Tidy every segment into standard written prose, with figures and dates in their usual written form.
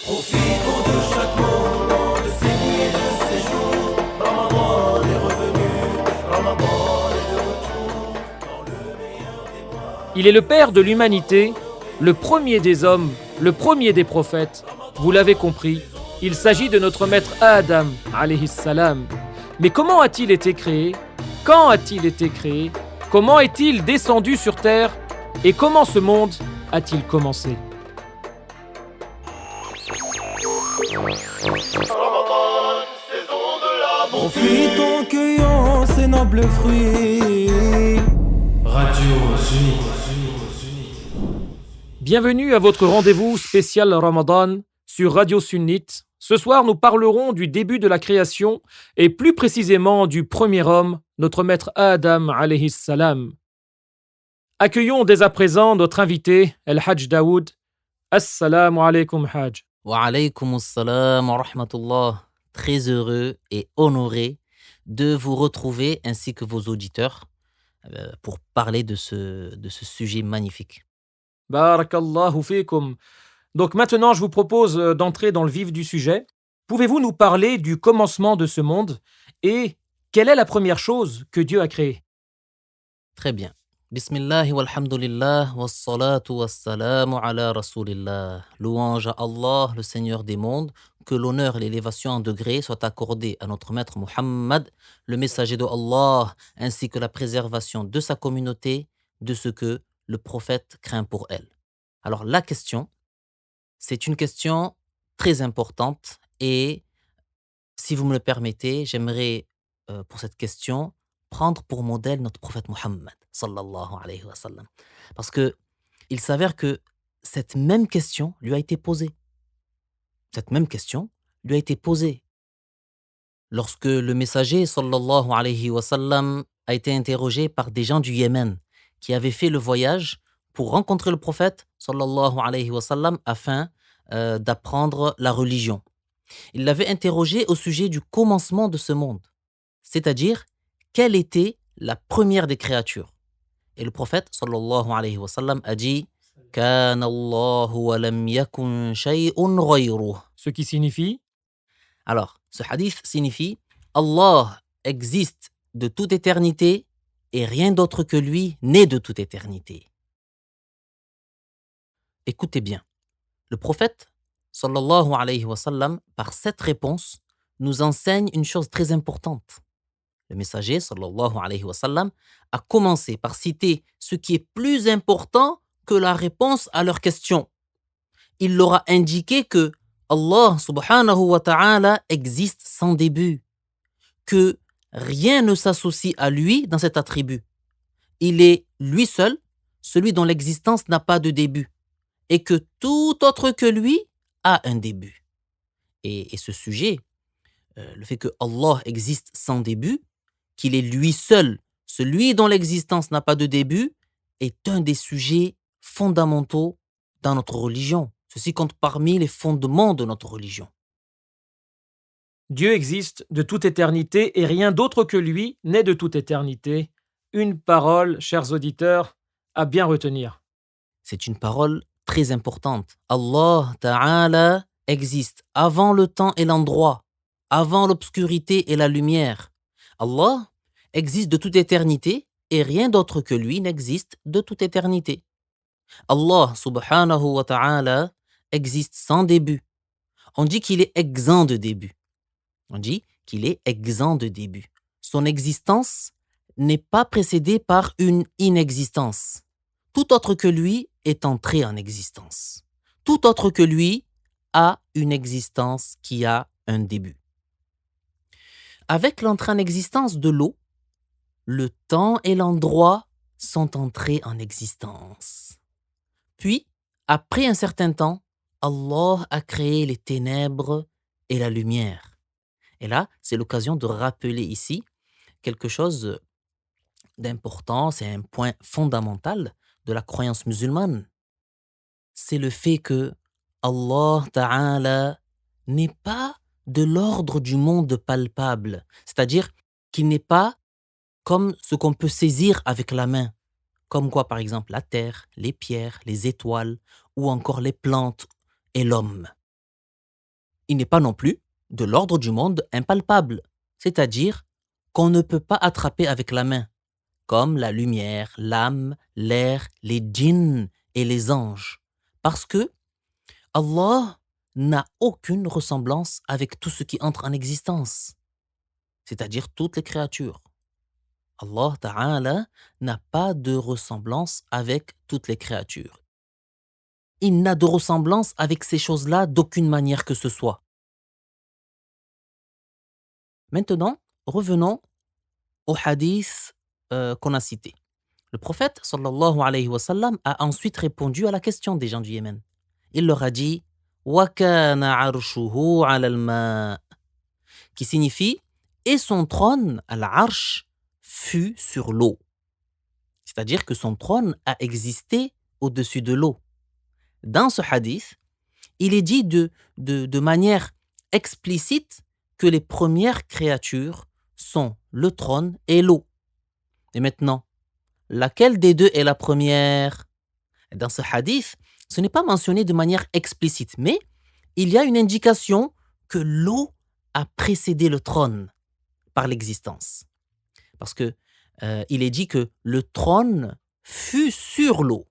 Profitons de chaque moment, de ces nuits et de ces jours. Ramadan est revenu, Ramadan est de retour, dans le meilleur des mois. Il est le Père de l'humanité, le premier des hommes, le premier des prophètes. Vous l'avez compris, il s'agit de notre maître Adam, alayhi salam. Mais comment a-t-il été créé? Quand a-t-il été créé? Comment est-il descendu sur terre? Et comment ce monde a-t-il commencé? Ramadan, saison de la bonté. Profitons, cueillons ces nobles fruits. Radio Sunni. Bienvenue à votre rendez-vous spécial Ramadan sur Radio Sunnite. Ce soir, nous parlerons du début de la création et plus précisément du premier homme, notre maître Adam alayhi salam. Accueillons dès à présent notre invité, El-Hajj Daoud. Assalamu alaikum, Hajj. Wa alaykum assalam wa rahmatullah. Très heureux et honoré de vous retrouver ainsi que vos auditeurs pour parler de ce sujet magnifique. Barakallahu fikum. Donc maintenant, je vous propose d'entrer dans le vif du sujet. Pouvez-vous nous parler du commencement de ce monde et quelle est la première chose que Dieu a créée? Très bien. Bismillah walhamdulillah wassalatu wassalamu ala rasulillah. Louange à Allah, le Seigneur des mondes, que l'honneur et l'élévation en degrés soient accordés à notre maître Muhammad, le messager de Allah, ainsi que la préservation de sa communauté, de ce que le prophète craint pour elle. Alors la question, c'est une question très importante et si vous me le permettez, j'aimerais pour cette question prendre pour modèle notre prophète Muhammad sallallahu alayhi wa sallam. Parce que il s'avère que cette même question lui a été posée. Cette même question lui a été posée lorsque le messager sallallahu alayhi wa sallam a été interrogé par des gens du Yémen qui avaient fait le voyage pour rencontrer le prophète sallallahu alayhi wa sallam afin d'apprendre la religion. Il l'avait interrogé au sujet du commencement de ce monde, c'est-à-dire quelle était la première des créatures. Et le prophète sallallahu alayhi wa sallam a dit Kana Allahu wa lam yakun shay'un ghayruh. Ce qui signifie Alors, ce hadith signifie Allah existe de toute éternité et rien d'autre que lui n'est de toute éternité. Écoutez bien, le prophète sallallahu alayhi wa sallam, par cette réponse, nous enseigne une chose très importante. Le messager sallallahu alayhi wa sallam a commencé par citer ce qui est plus important que la réponse à leur question. Il leur a indiqué que Allah subhanahu wa ta'ala existe sans début, que rien ne s'associe à lui dans cet attribut. Il est lui seul, celui dont l'existence n'a pas de début, et que tout autre que lui a un début. Et ce sujet, le fait que Allah existe sans début, qu'il est lui seul, celui dont l'existence n'a pas de début, est un des sujets fondamentaux dans notre religion. Ceci compte parmi les fondements de notre religion. Dieu existe de toute éternité et rien d'autre que lui n'est de toute éternité. Une parole, chers auditeurs, à bien retenir. C'est une parole très importante. Allah Ta'ala existe avant le temps et l'endroit, avant l'obscurité et la lumière. Allah existe de toute éternité et rien d'autre que lui n'existe de toute éternité. Allah subhanahu wa ta'ala existe sans début. On dit qu'il est exempt de début. On dit qu'il est exempt de début. Son existence n'est pas précédée par une inexistence. Tout autre que lui est entré en existence. Tout autre que lui a une existence qui a un début. Avec l'entrée en existence de l'eau, le temps et l'endroit sont entrés en existence. Puis, après un certain temps, Allah a créé les ténèbres et la lumière. Et là, c'est l'occasion de rappeler ici quelque chose d'important, c'est un point fondamental de la croyance musulmane. C'est le fait que Allah Ta'ala n'est pas de l'ordre du monde palpable, c'est-à-dire qu'il n'est pas comme ce qu'on peut saisir avec la main, comme quoi par exemple la terre, les pierres, les étoiles ou encore les plantes et l'homme. il n'est pas non plus de l'ordre du monde impalpable, c'est-à-dire qu'on ne peut pas attraper avec la main, comme la lumière, l'âme, l'air, les djinns et les anges, parce que Allah n'a aucune ressemblance avec tout ce qui entre en existence, c'est-à-dire toutes les créatures. Allah Ta'ala n'a pas de ressemblance avec toutes les créatures. Il n'a de ressemblance avec ces choses-là d'aucune manière que ce soit. Maintenant, revenons au hadith qu'on a cité. Le prophète sallallahu alayhi wa sallam a ensuite répondu à la question des gens du Yémen. Il leur a dit wa kana arshuhu ala al-ma, qui signifie et son trône, al-arsh, fut sur l'eau. C'est-à-dire que son trône a existé au-dessus de l'eau. Dans ce hadith, il est dit de manière explicite que les premières créatures sont le trône et l'eau. Et maintenant, laquelle des deux est la première? Dans ce hadith, ce n'est pas mentionné de manière explicite, mais il y a une indication que l'eau a précédé le trône par l'existence. Parce que il est dit que le trône fut sur l'eau.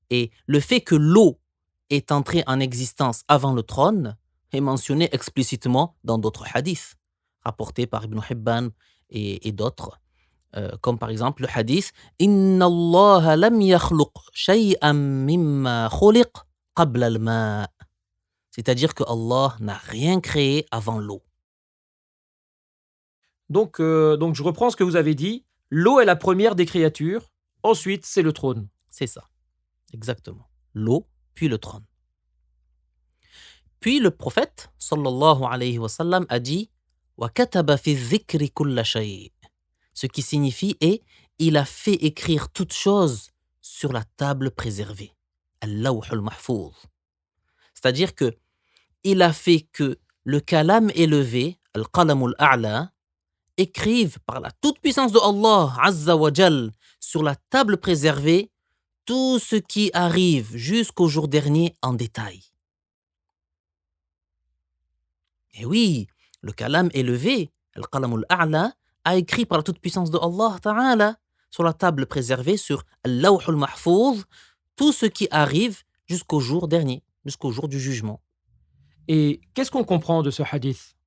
Et le fait que l'eau est entrée en existence avant le trône est mentionné explicitement dans d'autres hadiths, rapportés par Ibn Hibban et d'autres, comme par exemple le hadith « Inna Allah lam yakhluq shay'an mimma khuliq qabla al-ma » c'est-à-dire que Allah n'a rien créé avant l'eau. Donc, je reprends ce que vous avez dit. L'eau est la première des créatures. Ensuite, c'est le trône. C'est ça, exactement. L'eau, puis le trône. Puis le prophète, sallallahu alayhi wa sallam, a dit « Wa kataba fi dhikri kulla shay » ce qui signifie « et il a fait écrire toutes choses sur la table préservée » al-lawh al-mahfouz. C'est-à-dire que il a fait que le kalam élevé, al-qalam al-a'la, écrive par la toute-puissance de Allah Azza wa Jal sur la table préservée tout ce qui arrive jusqu'au jour dernier en détail. Et oui, le kalam élevé, al-qalam al-a'la, a écrit par la toute-puissance de Allah Ta'ala sur la table préservée sur al-lawh al-mahfouz tout ce qui arrive jusqu'au jour dernier, jusqu'au jour du jugement. Et qu'est-ce qu'on comprend de ce hadith?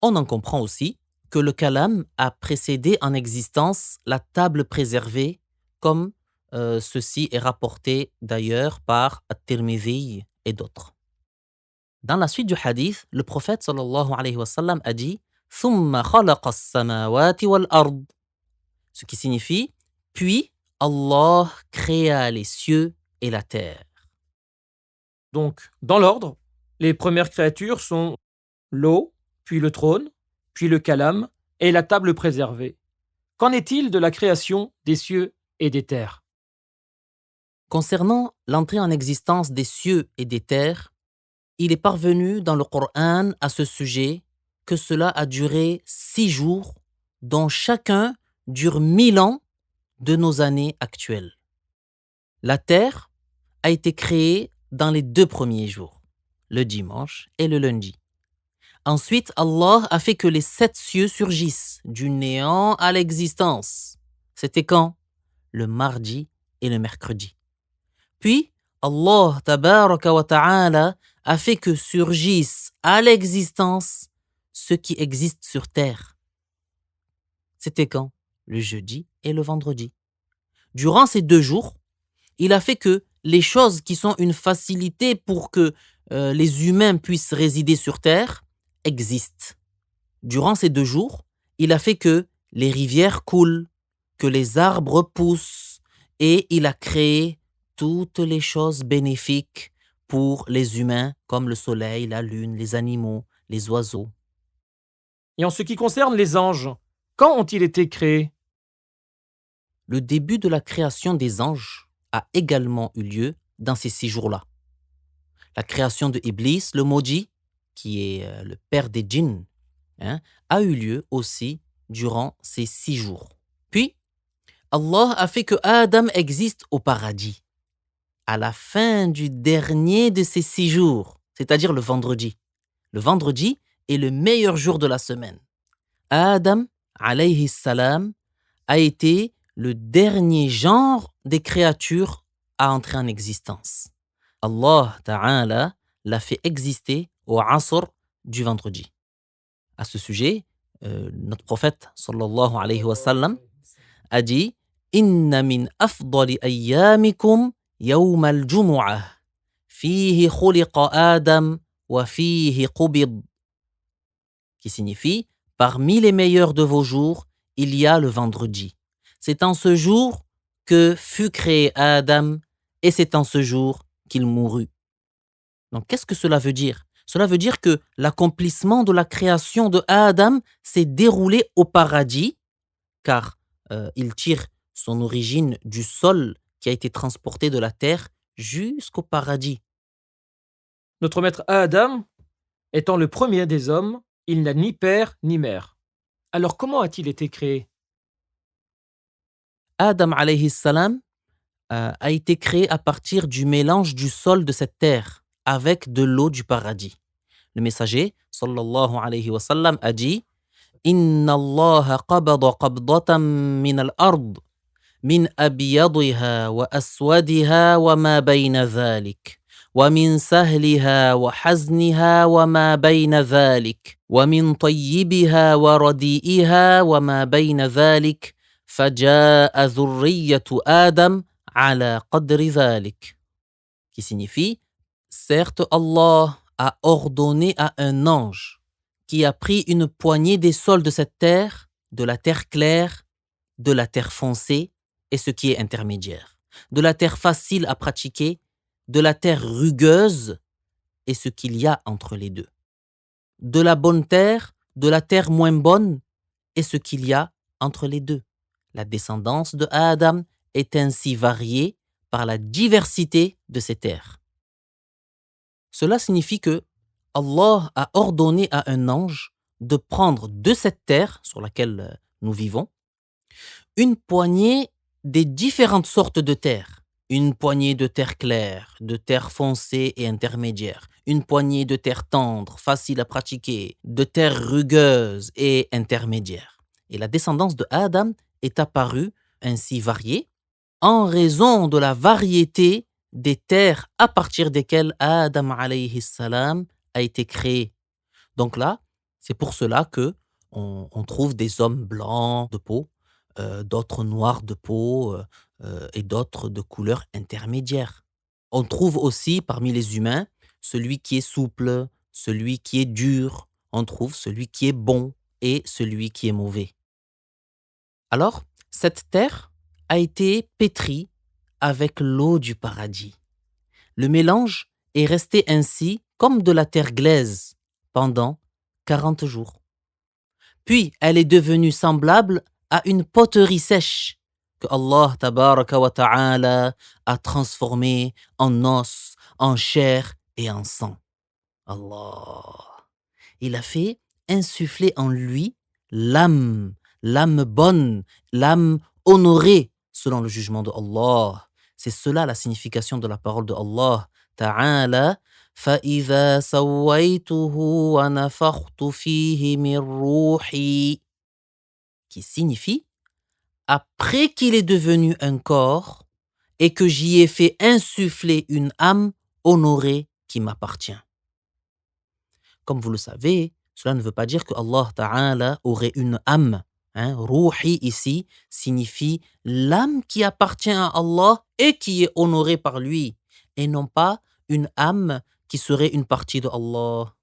On en comprend aussi que le kalam a précédé en existence la table préservée, comme ceci est rapporté d'ailleurs par At-Tirmidhi et d'autres. Dans la suite du hadith, le prophète sallallahu alayhi wa sallam a dit « Thumma khalaqa as-samawati wal-ard » ce qui signifie « Puis Allah créa les cieux et la terre ». Donc, dans l'ordre, les premières créatures sont l'eau, puis le trône, puis le kalam et la table préservée. Qu'en est-il de la création des cieux et des terres? Concernant l'entrée en existence des cieux et des terres, il est parvenu dans le Coran à ce sujet que cela a duré 6 jours, dont chacun dure 1000 ans de nos années actuelles. La terre a été créée dans les 2 premiers jours, le dimanche et le lundi. Ensuite, Allah a fait que les 7 cieux surgissent du néant à l'existence. C'était quand? Le mardi et le mercredi. Puis, Allah tabaraka wa ta'ala a fait que surgissent à l'existence ce qui existe sur terre. C'était quand? Le jeudi et le vendredi. Durant ces 2 jours, il a fait que les choses qui sont une facilité pour que les humains puissent résider sur terre existent. Durant ces 2 jours, il a fait que les rivières coulent, que les arbres poussent, et il a créé toutes les choses bénéfiques pour les humains, comme le soleil, la lune, les animaux, les oiseaux. Et en ce qui concerne les anges, quand ont-ils été créés? Le début de la création des anges a également eu lieu dans ces 6 jours-là. La création de Iblis, le maudit, qui est le père des djinns, a eu lieu aussi durant ces 6 jours. Puis, Allah a fait que Adam existe au paradis à la fin du dernier de ces 6 jours, c'est-à-dire le vendredi. Le vendredi est le meilleur jour de la semaine. Adam, alayhi salam, a été le dernier genre des créatures à entrer en existence. Allah Ta'ala l'a fait exister au Asr du vendredi. À ce sujet, notre prophète sallallahu alayhi wa sallam a dit Inna min afdali ayyamikum yawm al-jumu'ah fihi khuliqa Adam wa fihi qubid, qui signifie parmi les meilleurs de vos jours, il y a le vendredi. C'est en ce jour que fut créé Adam et c'est en ce jour qu'il mourut. Donc, qu'est-ce que cela veut dire? Cela veut dire que l'accomplissement de la création de Adam s'est déroulé au paradis, car il tire son origine du sol qui a été transporté de la terre jusqu'au paradis. Notre maître Adam, étant le premier des hommes, il n'a ni père ni mère. Alors comment a-t-il été créé? Adam alayhi salam a été créé à partir du mélange du sol de cette terre avec de l'eau du paradis. Le messager, sallallahu alayhi wa sallam, a dit Inna Allah qabada qabdatan min al-ard, min abyadiha wa aswadiha wa ma bayna dhalik, wa min sahliha wa hazniha wa ma bayna dhalik, wa min tayyibiha wa radi'iha wa ma bayna dhalik, faja'a dhurriyyatu Adam ala qadri dhalik. Qui signifie, certes Allah a ordonné à un ange qui a pris une poignée des sols de cette terre, de la terre claire, de la terre foncée et ce qui est intermédiaire, de la terre facile à pratiquer, de la terre rugueuse et ce qu'il y a entre les deux, de la bonne terre, de la terre moins bonne et ce qu'il y a entre les deux. La descendance de Adam est ainsi variée par la diversité de ces terres. Cela signifie que Allah a ordonné à un ange de prendre de cette terre sur laquelle nous vivons une poignée des différentes sortes de terres. Une poignée de terre claire, de terre foncée et intermédiaire. Une poignée de terre tendre, facile à pratiquer, de terre rugueuse et intermédiaire. Et la descendance de Adam est apparue ainsi variée en raison de la variété des terres à partir desquelles Adam alayhi salam a été créé. Donc là, c'est pour cela que on trouve des hommes blancs de peau, d'autres noirs de peau et d'autres de couleur intermédiaire. On trouve aussi parmi les humains celui qui est souple, celui qui est dur, on trouve celui qui est bon et celui qui est mauvais. Alors, cette terre a été pétrie avec l'eau du paradis. Le mélange est resté ainsi comme de la terre glaise pendant 40 jours. Puis, elle est devenue semblable à une poterie sèche que Allah tabaraka wa ta'ala a transformée en os, en chair et en sang. Allah. Il a fait insuffler en lui l'âme bonne, l'âme honorée selon le jugement de Allah. C'est cela la signification de la parole de Allah Ta'ala. فَإِذَا سَوَّيْتُهُ وَنَفَخْتُ فِيهِ مِنْ رُوحِي, qui signifie après qu'il est devenu un corps et que j'y ai fait insuffler une âme honorée qui m'appartient. Comme vous le savez, cela ne veut pas dire que Allah Ta'ala aurait une âme. Ruhi ici signifie l'âme qui appartient à Allah et qui est honorée par lui, et non pas une âme qui serait une partie de Allah.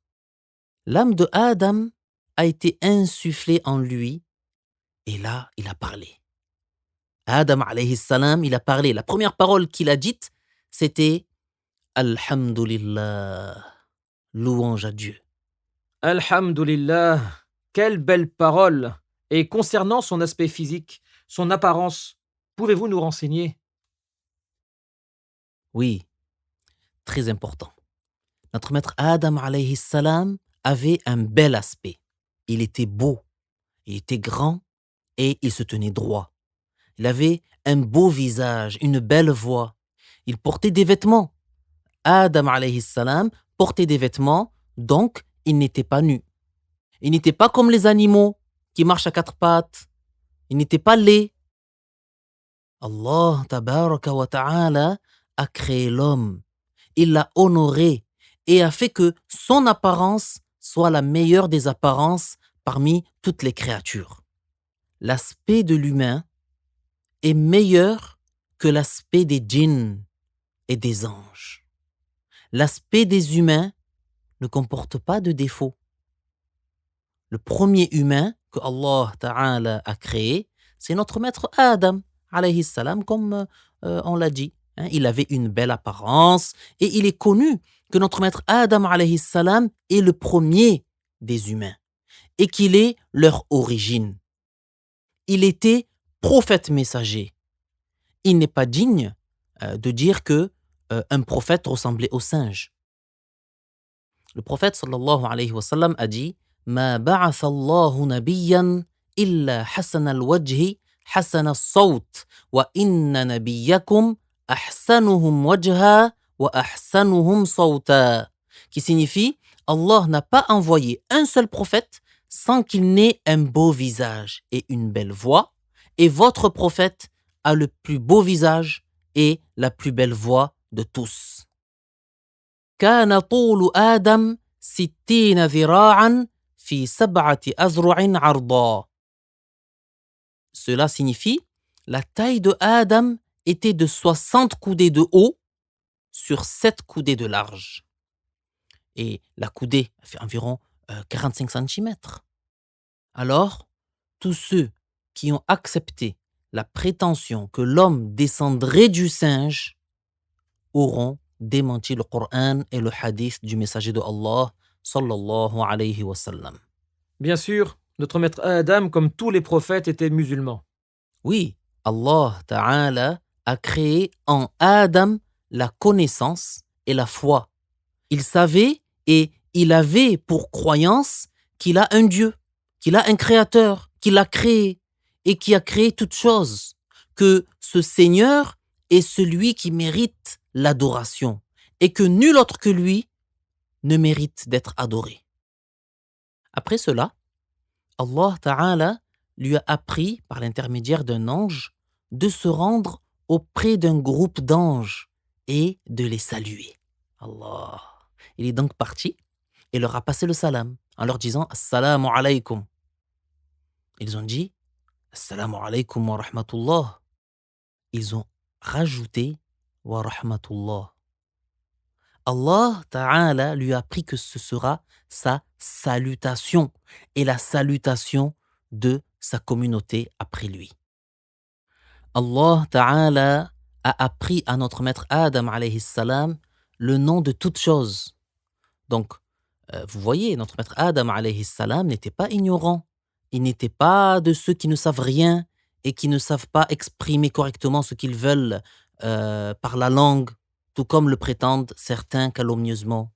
L'âme de Adam a été insufflée en lui et là, il a parlé. Adam alayhi salam, il a parlé. La première parole qu'il a dite, c'était Alhamdulillah, louange à Dieu. Alhamdulillah, quelle belle parole! Et concernant son aspect physique, son apparence, pouvez-vous nous renseigner? Oui, très important. Notre maître Adam alayhi salam avait un bel aspect. Il était beau, il était grand et il se tenait droit. Il avait un beau visage, une belle voix. Il portait des vêtements. Adam alayhi salam portait des vêtements, donc il n'était pas nu. Il n'était pas comme les animaux qui marchent à quatre pattes. Il n'était pas laid. Allah tabaraka wa ta'ala a créé l'homme. Il l'a honoré et a fait que son apparence soit la meilleure des apparences parmi toutes les créatures. L'aspect de l'humain est meilleur que l'aspect des djinns et des anges. L'aspect des humains ne comporte pas de défauts. Le premier humain que Allah Ta'ala a créé, c'est notre maître Adam, alayhi salam, comme on l'a dit. Il avait une belle apparence et il est connu que notre maître Adam, alayhi salam, est le premier des humains et qu'il est leur origine. Il était prophète messager. Il n'est pas digne de dire que un prophète ressemblait au singe. Le prophète sallallahu alayhi wa sallam a dit ما بعث الله نبيا إلا حسن الوجه حسن الصوت وإن نبيكم أحسنهم وجها وأحسنهم صوتا, qui signifie Allah n'a pas envoyé un seul prophète sans qu'il n'ait un beau visage et une belle voix, et votre prophète a le plus beau visage et la plus belle voix de tous. كان طول آدم 60 ذراعا في 7 أذرع عرضا. Cela signifie la taille de Adam était de 60 coudées de haut sur 7 coudées de large. Et la coudée fait environ 45 cm. Alors, tous ceux qui ont accepté la prétention que l'homme descendrait du singe auront démenti le Coran et le hadith du messager de Allah sallallahu alayhi wa sallam. Bien sûr, notre maître Adam, comme tous les prophètes, était musulman. Oui, Allah Ta'ala a créé en Adam la connaissance et la foi. Il savait et il avait pour croyance qu'il a un Dieu, qu'il a un créateur, qu'il l'a créé et qui a créé toutes choses, que ce Seigneur est celui qui mérite l'adoration et que nul autre que lui ne mérite d'être adoré. Après cela, Allah Ta'ala lui a appris par l'intermédiaire d'un ange de se rendre auprès d'un groupe d'anges et de les saluer. Allah. Il est donc parti et leur a passé le salam en leur disant Assalamu alaykum. Ils ont dit Assalamu alaykum wa rahmatullah. Ils ont rajouté wa rahmatullah. Allah Ta'ala lui a appris que ce sera sa salutation et la salutation de sa communauté après lui. Allah Ta'ala a appris à notre maître Adam alayhi salam le nom de toutes choses. Donc, vous voyez, notre maître Adam alayhi salam n'était pas ignorant. Il n'était pas de ceux qui ne savent rien et qui ne savent pas exprimer correctement ce qu'ils veulent par la langue, tout comme le prétendent certains calomnieusement.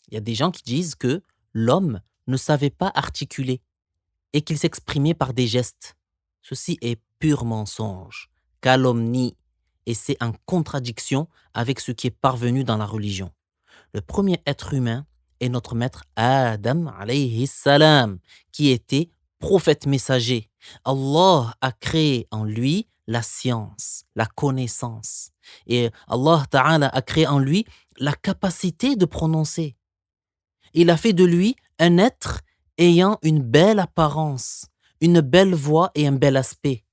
Il y a des gens qui disent que l'homme ne savait pas articuler et qu'il s'exprimait par des gestes. Ceci est pur mensonge, calomnie, et c'est en contradiction avec ce qui est parvenu dans la religion. Le premier être humain est notre maître Adam alayhi salam, qui était prophète messager. Allah a créé en lui la science, la connaissance. Et Allah Ta'ala a créé en lui la capacité de prononcer. Il a fait de lui un être ayant une belle apparence, une belle voix et un bel aspect.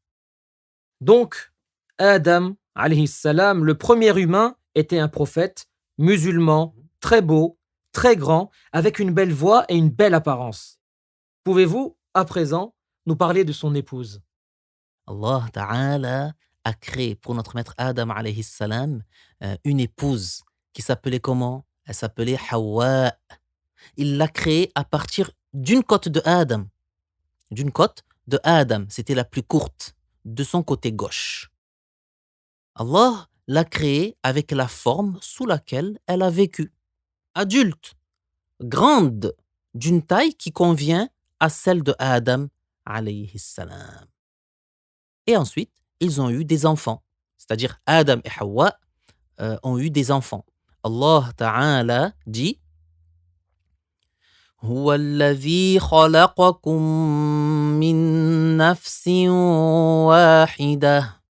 Donc, Adam, alayhi salam, le premier humain, était un prophète musulman, très beau, très grand, avec une belle voix et une belle apparence. Pouvez-vous, à présent, nous parler de son épouse? Allah Ta'ala a créé pour notre maître Adam alayhi salam une épouse qui s'appelait comment? Elle s'appelait Hawa. Il l'a créée à partir d'une côte de Adam. D'une côte de Adam, c'était la plus courte, de son côté gauche. Allah l'a créée avec la forme sous laquelle elle a vécu. Adulte, grande, d'une taille qui convient à celle de Adam alayhi salam. Et ensuite, ils ont eu des enfants. C'est-à-dire Adam et Hawa ont eu des enfants. Allah Ta'ala dit هو الذي خلقكم من نفس واحدة.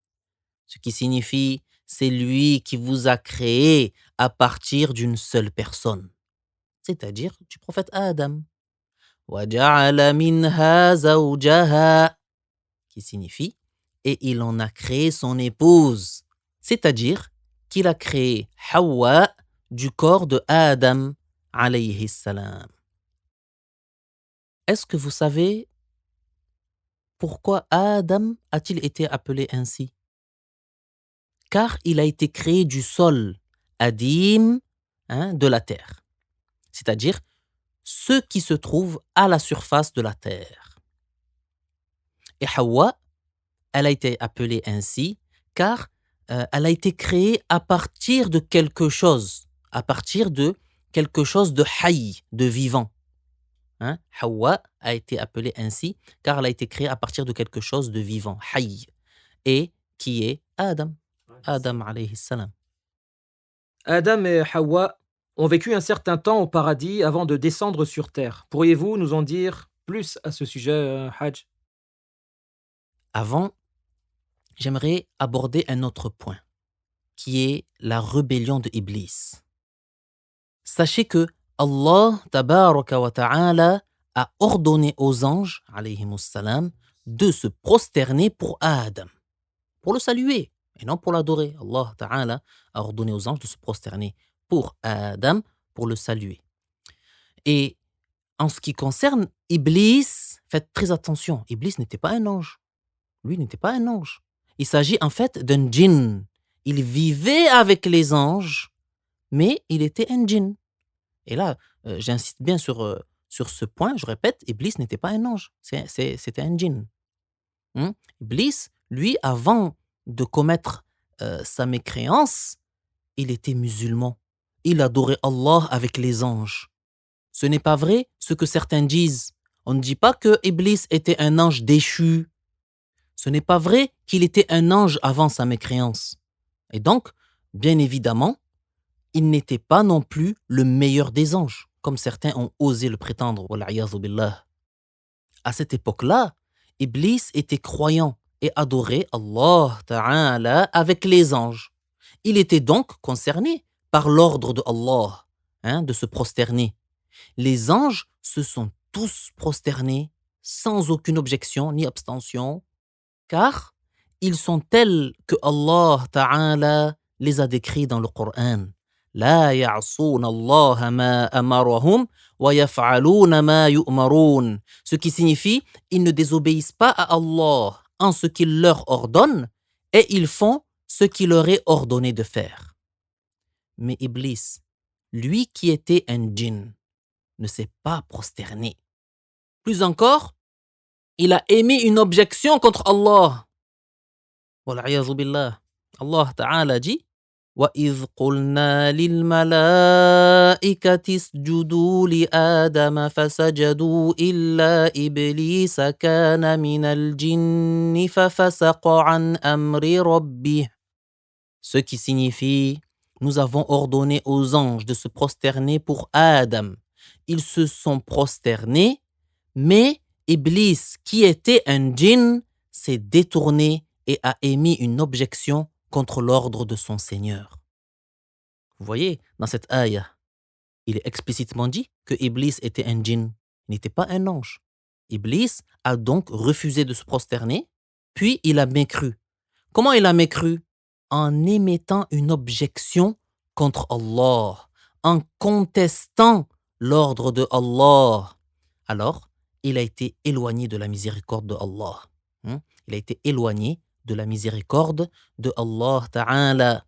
Ce qui signifie, c'est lui qui vous a créé à partir d'une seule personne, c'est-à-dire du prophète Adam. وَجَعَلَ مِنْهَا زَوْجَهَا, qui signifie, et il en a créé son épouse, c'est-à-dire qu'il a créé Hawa du corps de Adam, alayhi salam. Est-ce que vous savez pourquoi Adam a-t-il été appelé ainsi? Car il a été créé du sol, Adim, de la terre, c'est-à-dire ce qui se trouve à la surface de la terre. Et Hawa, elle a été appelée ainsi car elle a été créée à partir de quelque chose, de hayy, de vivant. Hawa a été appelée ainsi car elle a été créée à partir de quelque chose de vivant, hayy, et qui est Adam. Adam alayhi salam. Adam et Hawa ont vécu un certain temps au paradis avant de descendre sur terre. Pourriez-vous nous en dire plus à ce sujet, Hajj? Avant, j'aimerais aborder un autre point, qui est la rébellion de Iblis. Sachez que Allah tabaraka wa ta'ala a ordonné aux anges, alayhimus salam, de se prosterner pour Adam, pour le saluer et non pour l'adorer. Allah ta'ala a ordonné aux anges de se prosterner pour Adam, pour le saluer. Et en ce qui concerne Iblis, faites très attention, Iblis n'était pas un ange. Lui n'était pas un ange. Il s'agit en fait d'un djinn. Il vivait avec les anges, mais il était un djinn. Et là, j'insiste bien sur ce point, je répète, Iblis n'était pas un ange, c'était un djinn. Iblis, lui, avant de commettre sa mécréance, il était musulman. Il adorait Allah avec les anges. Ce n'est pas vrai ce que certains disent. On ne dit pas que Iblis était un ange déchu. Ce n'est pas vrai qu'il était un ange avant sa mécréance. Et donc, bien évidemment, il n'était pas non plus le meilleur des anges, comme certains ont osé le prétendre. Wal'iyadhu billah. À cette époque-là, Iblis était croyant et adorait Allah Ta'ala avec les anges. Il était donc concerné par l'ordre de Allah, de se prosterner. Les anges se sont tous prosternés sans aucune objection ni abstention, car ils sont tels que Allah Ta'ala les a décrits dans le Coran. La ya'souna Allah ma amarahum wa yaf'aluna ma yu'marun. Ce qui signifie, ils ne désobéissent pas à Allah en ce qu'il leur ordonne et ils font ce qu'il leur est ordonné de faire. Mais Iblis, lui qui était un djinn, ne s'est pas prosterné. Plus encore, il a émis une objection contre Allah. Wal'iyadhu billah. Allah Ta'ala dit وَإِذْ قُلْنَا لِلْمَلَائِكَةِ اسْجُدُوا لِآدَمَ فَسَجَدُوا إِلَّا إِبْلِيسَ كَانَ مِنَ الْجِنِّ فَفَسَقَ عَنْ أَمْرِ رَبِّهِ. Ce qui signifie, nous avons ordonné aux anges de se prosterner pour Adam. Ils se sont prosternés, mais Iblis, qui était un djinn, s'est détourné et a émis une objection contre l'ordre de son Seigneur. Vous voyez, dans cette ayah, il est explicitement dit que Iblis était un djinn, il n'était pas un ange. Iblis a donc refusé de se prosterner, puis il a mécru. Comment il a mécru? En émettant une objection contre Allah, en contestant l'ordre de Allah. Alors, il a été éloigné de la miséricorde de Allah. Il a été éloigné de la miséricorde de Allah Ta'ala.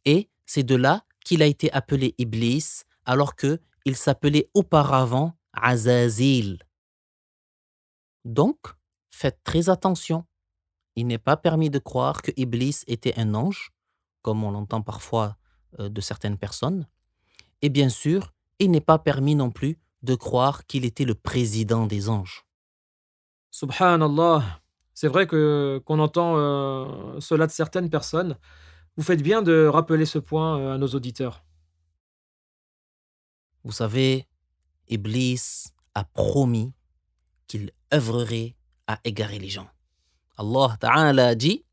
Et c'est de là qu'il a été appelé Iblis, alors qu'il s'appelait auparavant Azazil. Donc, faites très attention. Il n'est pas permis de croire que Iblis était un ange, comme on l'entend parfois de certaines personnes. Et bien sûr, il n'est pas permis non plus de croire qu'il était le président des anges. Subhanallah. C'est vrai qu'on entend cela de certaines personnes. Vous faites bien de rappeler ce point à nos auditeurs. Vous savez, Iblis a promis qu'il œuvrerait à égarer les gens. Allah Ta'ala dit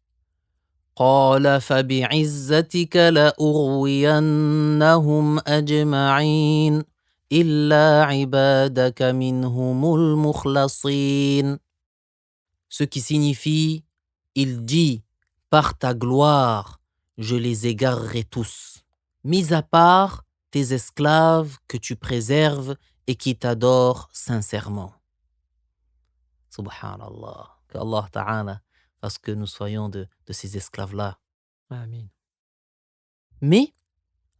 قال فبعزتك لأغوينهم أجمعين إلا عبادك منهم المخلصين. Ce qui signifie, il dit, par ta gloire, je les égarerai tous, mis à part tes esclaves que tu préserves et qui t'adorent sincèrement. Subhanallah, que Allah Ta'ala fasse que nous soyons de ces esclaves-là. Amin. Mais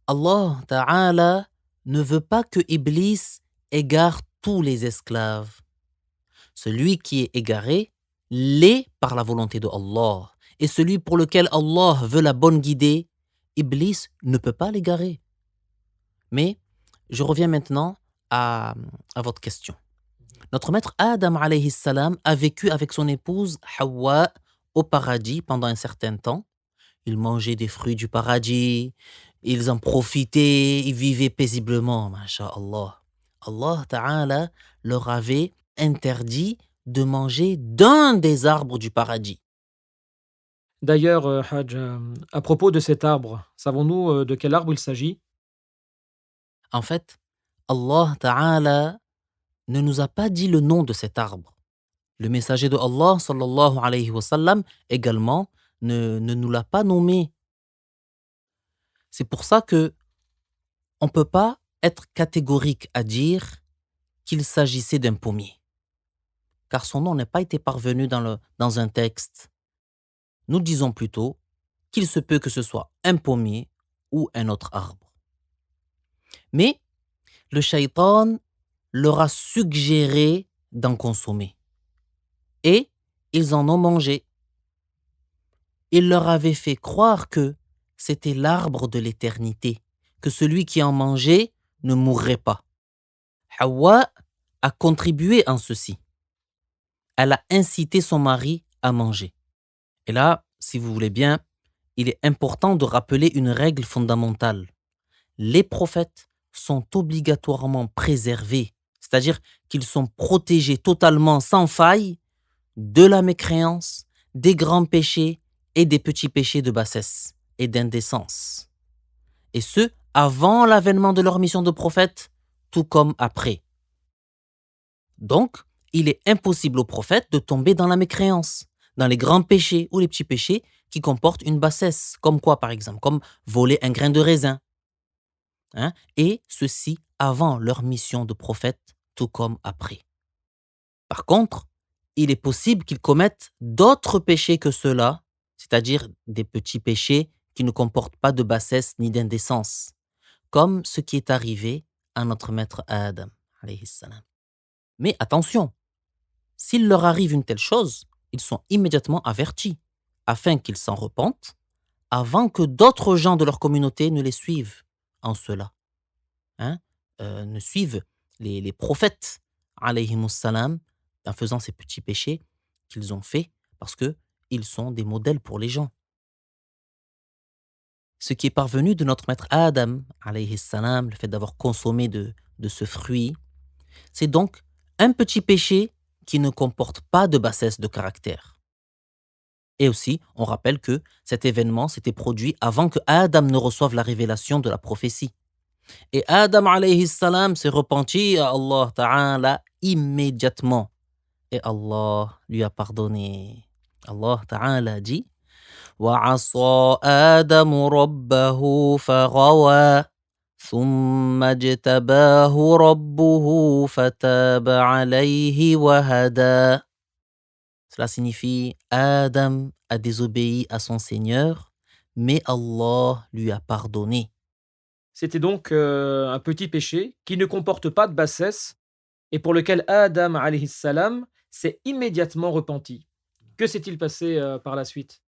Allah Ta'ala ne veut pas que Iblis égare tous les esclaves. Celui qui est égaré l'est par la volonté de Allah. Et celui pour lequel Allah veut la bonne guidée, Iblis ne peut pas l'égarer. Mais je reviens maintenant à votre question. Notre maître Adam alayhi salam a vécu avec son épouse Hawa au paradis pendant un certain temps. Ils mangeaient des fruits du paradis, ils en profitaient, ils vivaient paisiblement, masha'Allah. Allah Ta'ala leur avait interdit de manger d'un des arbres du paradis. D'ailleurs, Hajj, à propos de cet arbre, savons-nous de quel arbre il s'agit? En fait, Allah Ta'ala ne nous a pas dit le nom de cet arbre. Le messager de Allah, sallallahu alayhi wa sallam, également, ne nous l'a pas nommé. C'est pour ça que on ne peut pas être catégorique à dire qu'il s'agissait d'un pommier, car son nom n'a pas été parvenu dans un texte. Nous disons plutôt qu'il se peut que ce soit un pommier ou un autre arbre. Mais le shaitan leur a suggéré d'en consommer. Et ils en ont mangé. Il leur avait fait croire que c'était l'arbre de l'éternité, que celui qui en mangeait ne mourrait pas. Hawa a contribué en ceci. Elle a incité son mari à manger. Et là, si vous voulez bien, il est important de rappeler une règle fondamentale. Les prophètes sont obligatoirement préservés, c'est-à-dire qu'ils sont protégés totalement sans faille de la mécréance, des grands péchés et des petits péchés de bassesse et d'indécence. Et ce, avant l'avènement de leur mission de prophète, tout comme après. Donc, il est impossible aux prophètes de tomber dans la mécréance, dans les grands péchés ou les petits péchés qui comportent une bassesse, comme quoi par exemple, comme voler un grain de raisin. Et ceci avant leur mission de prophète, tout comme après. Par contre, il est possible qu'ils commettent d'autres péchés que ceux-là, c'est-à-dire des petits péchés qui ne comportent pas de bassesse ni d'indécence, comme ce qui est arrivé à notre maître Adam, alayhi salam. Mais attention, s'il leur arrive une telle chose, ils sont immédiatement avertis, afin qu'ils s'en repentent, avant que d'autres gens de leur communauté ne les suivent en cela. Ne suivent les prophètes, alayhimus salam, en faisant ces petits péchés qu'ils ont faits, parce qu'ils sont des modèles pour les gens. Ce qui est parvenu de notre maître Adam, alayhi salam, le fait d'avoir consommé de ce fruit, c'est donc un petit péché qui ne comporte pas de bassesse de caractère. Et aussi, on rappelle que cet événement s'était produit avant que Adam ne reçoive la révélation de la prophétie. Et Adam alayhi salam s'est repenti à Allah Ta'ala immédiatement. Et Allah lui a pardonné. Allah Ta'ala dit وَعَصَى آدَمُ رَبَّهُ فَغَوَى ثُمَّ اجْتَبَاهُ رَبُّهُ فَتَابَ عَلَيْهِ وَهَدَى. Cela signifie Adam a désobéi à son Seigneur, mais Allah lui a pardonné. C'était donc un petit péché qui ne comporte pas de bassesse et pour lequel Adam alayhi salam s'est immédiatement repenti. Que s'est-il passé par la suite?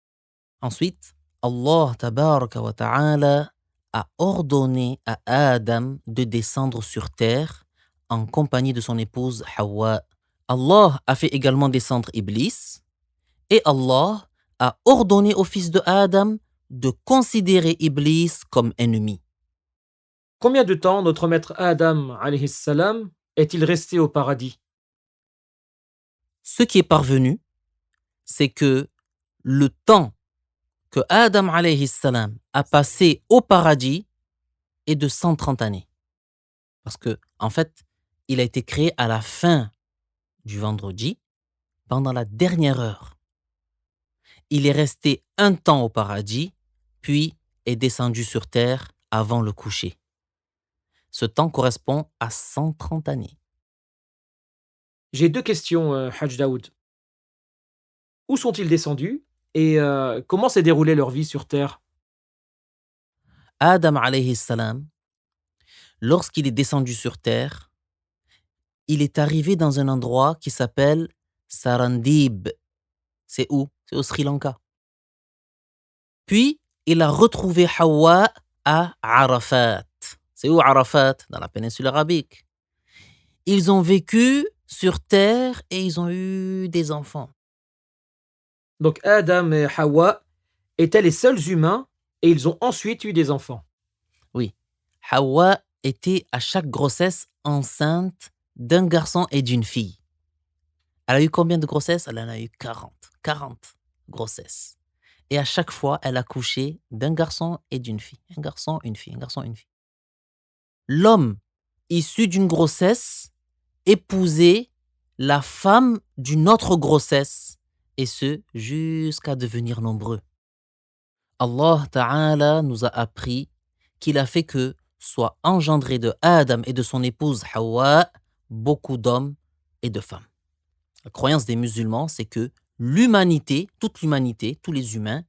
Ensuite, Allah tabaraka wa ta'ala a ordonné à Adam de descendre sur terre en compagnie de son épouse Hawa. Allah a fait également descendre Iblis et Allah a ordonné au fils de Adam de considérer Iblis comme ennemi. Combien de temps notre maître Adam alayhi salam est-il resté au paradis? Ce qui est parvenu, c'est que le temps que Adam alayhi salam a passé au paradis est de 130 années. Parce que, en fait, il a été créé à la fin du vendredi, pendant la dernière heure. Il est resté un temps au paradis, puis est descendu sur terre avant le coucher. Ce temps correspond à 130 années. J'ai deux questions, Hajj Daoud. Où sont-ils descendus et comment s'est déroulée leur vie sur terre? Adam alayhi salam, lorsqu'il est descendu sur terre, il est arrivé dans un endroit qui s'appelle Sarandib. C'est où? C'est au Sri Lanka. Puis, il a retrouvé Hawa à Arafat. C'est où Arafat? Dans la péninsule arabique. Ils ont vécu sur terre et ils ont eu des enfants. Donc Adam et Hawa étaient les seuls humains et ils ont ensuite eu des enfants. Oui. Hawa était à chaque grossesse enceinte d'un garçon et d'une fille. Elle a eu combien de grossesses? Elle en a eu 40. 40 grossesses. Et à chaque fois, elle a couché d'un garçon et d'une fille. Un garçon, une fille, un garçon, une fille. L'homme issu d'une grossesse épousait la femme d'une autre grossesse, et ce, jusqu'à devenir nombreux. Allah Ta'ala nous a appris qu'il a fait que soient engendrés de Adam et de son épouse Hawa beaucoup d'hommes et de femmes. La croyance des musulmans, c'est que l'humanité, toute l'humanité, tous les humains,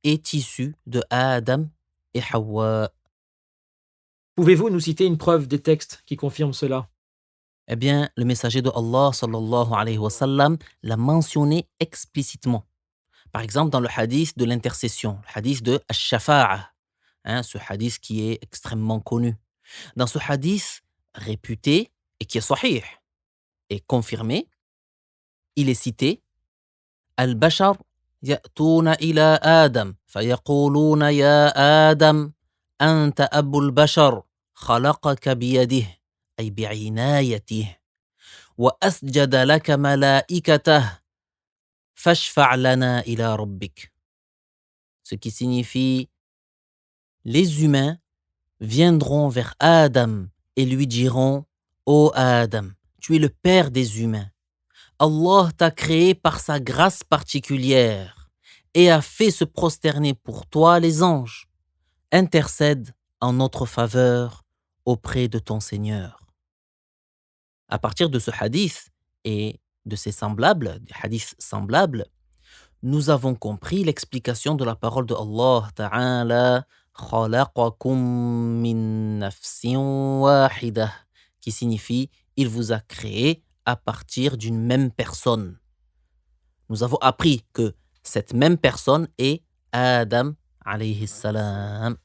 est issue de Adam et Hawa. Pouvez-vous nous citer une preuve des textes qui confirment cela? Eh bien, le messager de Allah sallallahu alayhi wa sallam l'a mentionné explicitement. Par exemple, dans le hadith de l'intercession, le hadith de Ash-Shafa'a, ce hadith qui est extrêmement connu. Dans ce hadith réputé et qui est sahih et confirmé, il est cité Al-Bashar ya'tuna ila Adam fayaquluna ya Adam anta abul bashar khalaqaka biyadih ay bi'inayatih wa asjada laka malaikatah fashfa' lana ila rabbik. Ce qui signifie les humains viendront vers Adam et lui diront ô Adam, tu es le père des humains. Allah t'a créé par sa grâce particulière et a fait se prosterner pour toi les anges. Intercède en notre faveur auprès de ton Seigneur. À partir de ce hadith et de ses semblables, des hadiths semblables, nous avons compris l'explication de la parole de Allah Ta'ala Khalaqakum min nafsin wahidah, qui signifie il vous a créé à partir d'une même personne. Nous avons appris que cette même personne est Adam alayhi salam.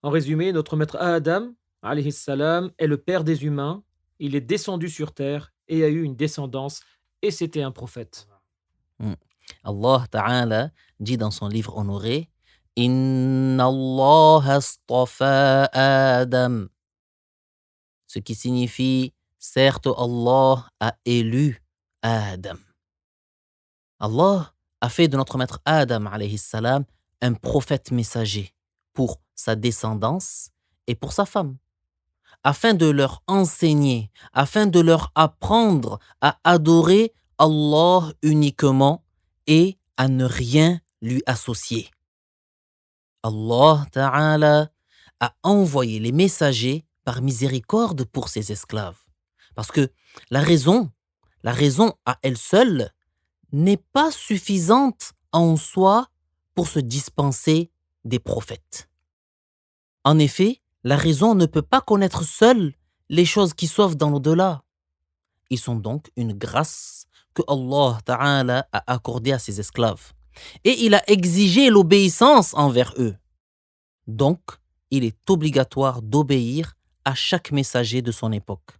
En résumé, notre maître Adam alayhi salam est le père des humains, il est descendu sur terre et a eu une descendance et c'était un prophète. Allah Ta'ala dit dans son livre honoré Inna Allah astafa Adam, ce qui signifie certes Allah a élu Adam. Allah a fait de notre maître Adam alayhi salam un prophète messager pour sa descendance et pour sa femme, afin de leur enseigner, afin de leur apprendre à adorer Allah uniquement et à ne rien lui associer. Allah Ta'ala a envoyé les messagers par miséricorde pour ses esclaves. Parce que la raison à elle seule n'est pas suffisante en soi pour se dispenser des prophètes. En effet, la raison ne peut pas connaître seule les choses qui sauvent dans l'au-delà. Ils sont donc une grâce que Allah Ta'ala a accordée à ses esclaves. Et il a exigé l'obéissance envers eux. Donc, il est obligatoire d'obéir à chaque messager de son époque.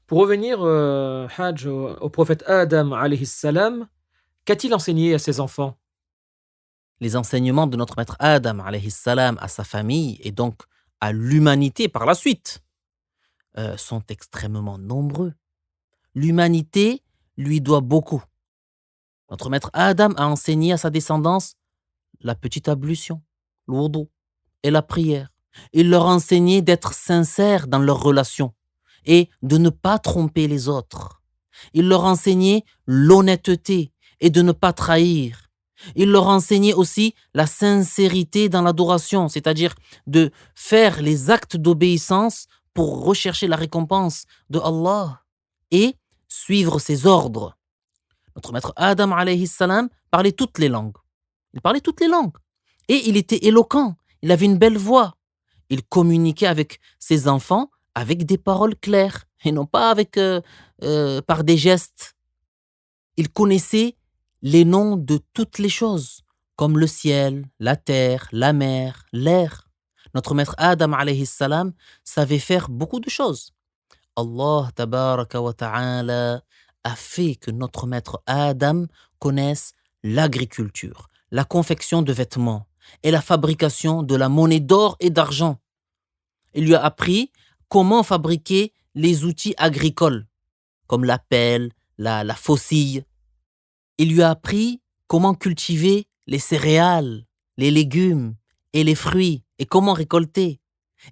Pour revenir, Hajj, au prophète Adam alayhi salam, qu'a-t-il enseigné à ses enfants? Les enseignements de notre maître Adam alayhi salam à sa famille et donc à l'humanité par la suite sont extrêmement nombreux. L'humanité lui doit beaucoup. Notre maître Adam a enseigné à sa descendance la petite ablution, le wudu et la prière. Il leur a enseigné d'être sincères dans leurs relations et de ne pas tromper les autres. Il leur a enseigné l'honnêteté et de ne pas trahir. Il leur a enseigné aussi la sincérité dans l'adoration, c'est-à-dire de faire les actes d'obéissance pour rechercher la récompense de Allah et suivre ses ordres. Notre maître Adam alayhi salam parlait toutes les langues. Il parlait toutes les langues. Et il était éloquent. Il avait une belle voix. Il communiquait avec ses enfants avec des paroles claires et non pas par des gestes. Il connaissait les noms de toutes les choses, comme le ciel, la terre, la mer, l'air. Notre maître Adam alayhi salam savait faire beaucoup de choses. Allah tabaraka wa ta'ala a fait que notre maître Adam connaisse l'agriculture, la confection de vêtements et la fabrication de la monnaie d'or et d'argent. Il lui a appris comment fabriquer les outils agricoles, comme la pelle, la faucille. Il lui a appris comment cultiver les céréales, les légumes et les fruits et comment récolter.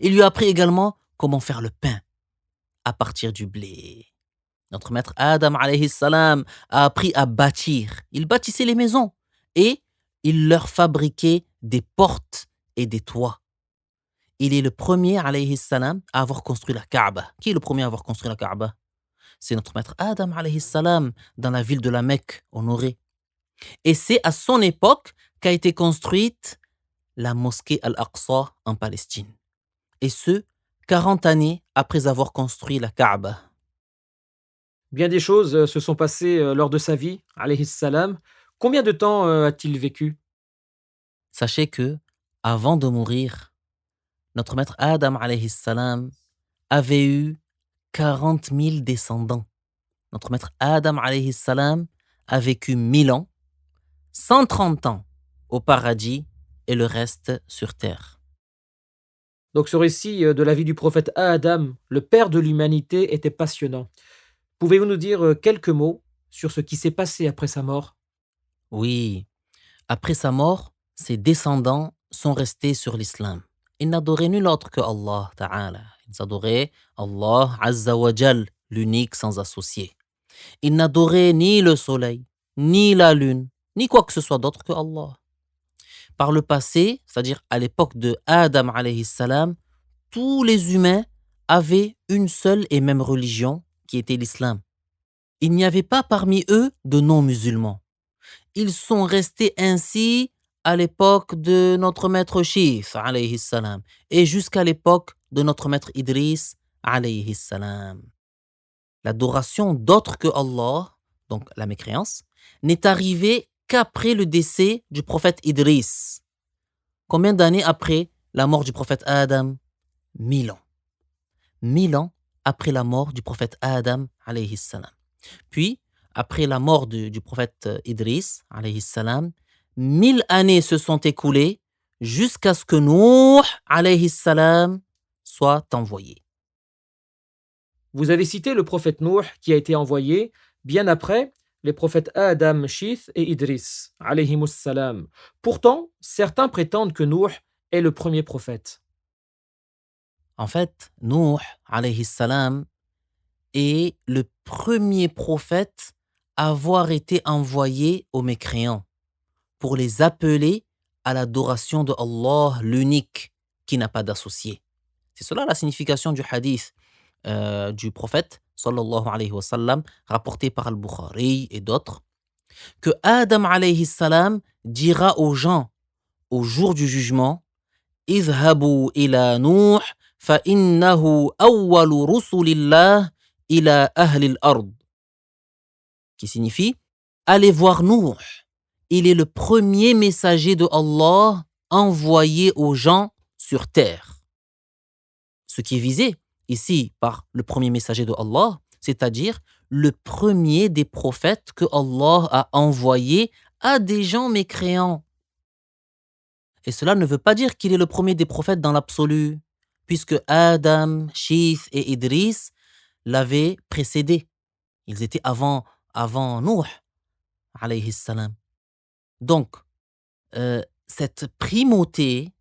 Il lui a appris également comment faire le pain à partir du blé. Notre maître Adam alayhi salam a appris à bâtir. Il bâtissait les maisons et il leur fabriquait des portes et des toits. Il est le premier alayhi salam à avoir construit la Kaaba. Qui est le premier à avoir construit la Kaaba? C'est notre maître Adam alayhi salam dans la ville de la Mecque honorée. Et c'est à son époque qu'a été construite la mosquée Al-Aqsa en Palestine. Et ce, 40 années après avoir construit la Kaaba. Bien des choses se sont passées lors de sa vie, alayhi salam. Combien de temps a-t-il vécu? Sachez que, avant de mourir, notre maître Adam alayhi salam avait eu 40 000 descendants. Notre maître Adam alayhi salam a vécu 1000 ans, 130 ans au paradis et le reste sur terre. Donc ce récit de la vie du prophète Adam, le père de l'humanité, était passionnant. Pouvez-vous nous dire quelques mots sur ce qui s'est passé après sa mort? Oui, après sa mort, ses descendants sont restés sur l'islam. Ils n'adoraient nul autre que Allah Ta'ala. Ils adoraient Allah Azza wa Jal, l'unique sans associé. Ils n'adoraient ni le soleil, ni la lune, ni quoi que ce soit d'autre que Allah. Par le passé, c'est-à-dire à l'époque de Adam alayhi salam, tous les humains avaient une seule et même religion qui était l'islam. Il n'y avait pas parmi eux de non-musulmans. Ils sont restés ainsi à l'époque de notre maître Shif alayhi salam et jusqu'à l'époque de notre maître Idris alayhi salam. L'adoration d'autre que Allah, donc la mécréance, n'est arrivée qu'après le décès du prophète Idris. Combien d'années après la mort du prophète Adam? 1000 ans. 1000 ans après la mort du prophète Adam alayhi salam. Puis, après la mort du prophète Idris alayhi salam, 1000 années se sont écoulées jusqu'à ce que Nuh alayhi salam soit envoyé. Vous avez cité le prophète Nuh qui a été envoyé bien après les prophètes Adam, Shith et Idris, alayhimus salam. Pourtant, certains prétendent que Nuh est le premier prophète. En fait, Nuh alayhi salam est le premier prophète à avoir été envoyé aux mécréants pour les appeler à l'adoration de Allah, l'unique, qui n'a pas d'associé. C'est cela la signification du hadith du prophète, sallallahu alayhi wa sallam, rapporté par Al-Bukhari et d'autres, que Adam alayhi salam dira aux gens au jour du jugement: Idhabu ila Nuh fa innahu awwalu rusulillah ila ahli al-ard. Qui signifie: allez voir Nuh. Il est le premier messager de Allah envoyé aux gens sur terre. Ce qui est visé ici par le premier messager de Allah, c'est-à-dire le premier des prophètes que Allah a envoyé à des gens mécréants. Et cela ne veut pas dire qu'il est le premier des prophètes dans l'absolu, puisque Adam, Shith et Idris l'avaient précédé. Ils étaient avant Nuh, alayhi salam. Donc, cette primauté,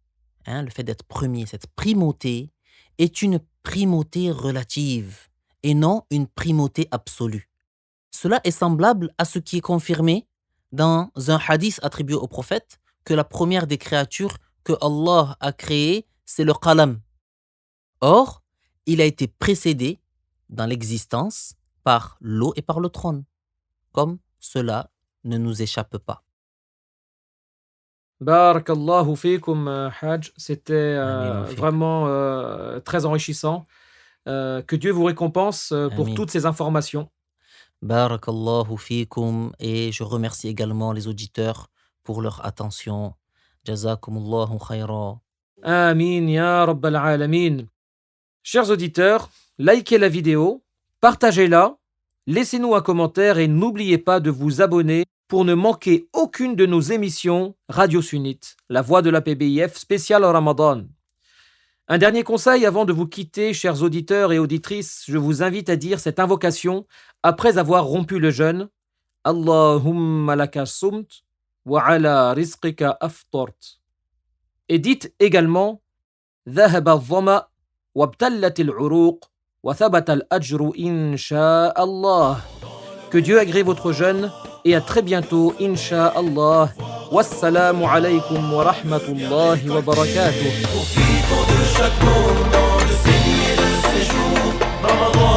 le fait d'être premier, cette primauté est une primauté relative et non une primauté absolue. Cela est semblable à ce qui est confirmé dans un hadith attribué au prophète que la première des créatures que Allah a créées, c'est le qalam. Or, il a été précédé dans l'existence par l'eau et par le trône, comme cela ne nous échappe pas. Barakallahu fikum, Hajj. C'était Amin wa fik. vraiment très enrichissant. Que Dieu vous récompense pour Amin. toutes ces informations. Barakallahu fikum. Et je remercie également les auditeurs pour leur attention. Jazakumullahu khayra. Amin ya Rabbal Alamin. Chers auditeurs, likez la vidéo, partagez-la, laissez-nous un commentaire et n'oubliez pas de vous abonner pour ne manquer aucune de nos émissions Radio Sunnite, la voix de la PBIF spéciale Ramadan. Un dernier conseil avant de vous quitter, chers auditeurs et auditrices, je vous invite à dire cette invocation après avoir rompu le jeûne. Allahumma laka sumt wa ala rizqika aftart. Et dites également ذهب الظمأ وابتلت العروق وثبت الأجر إن شاء الله. Que Dieu agrée votre jeûne et à très bientôt, Inch'Allah. Wassalamu alaykum wa rahmatullahi wa barakatuh. Profitons de chaque moment de ces nuits et de ces jours. Ramadan